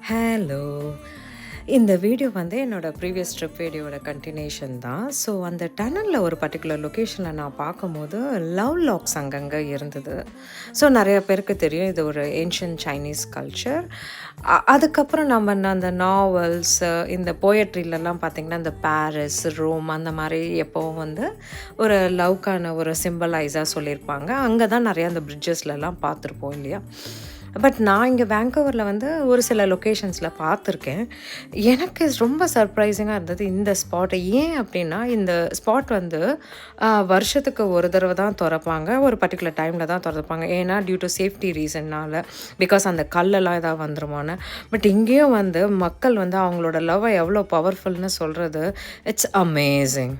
Hello! இந்த video வந்து என்னோட ப்ரீவியஸ் ட்ரிப் வீடியோவோட கன்டினியூஷன் தான். ஸோ அந்த டனல்ல ஒரு பர்ட்டிகுலர் லொக்கேஷன்ல நான் பார்க்கும்போது லவ் லாக்ஸ் அங்கங்க இருந்தது. ஸோ நெறைய பேருக்கு தெரியும் இது ஒரு ஏன்ஷியன்ட் சைனீஸ் கல்ச்சர். அதுக்கப்புறம் நம்ம அந்த நாவல்ஸ், இந்த போயட்ரிலலாம் பார்த்தீங்கன்னா, இந்த பாரிஸ், ரோம் அந்த மாரி எப்பவும் வந்து ஒரு லவ்க்கான ஒரு சிம்பலைஸா சொல்லியிருப்பாங்க. அங்க தான் நெறையா அந்த பிரிட்ஜஸ்லலாம் பார்த்துருப்போம் இல்லையா? பட் நான் இங்க வேங்கூவர்ல வந்து ஒரு சில லொக்கேஷன்ஸ்ல பார்த்துருக்கேன். எனக்கு ரொம்ப சர்ப்ரைசிங்கா இருந்தது இந்த ஸ்பாட். ஏன் அப்டின்னா, இந்த ஸ்பாட் வந்து வருஷத்துக்கு ஒரு தடவ தான் தொறப்பாங்க. ஒரு பர்ட்டிகுலர் டைம்ல தான் தொறப்பாங்க. ஏன்னா, டியூ டூ சேஃப்டி ரீசன்னால. பிகாஸ் அந்த கல்லெல்லாம் ஏதாவது வந்துருமோன்னு. பட் இங்கேயும் வந்து மக்கள் வந்து அவங்களோட லவ்வ எவ்வளோ பவர்ஃபுல்னு சொல்றது, இட்ஸ் அமேசிங்.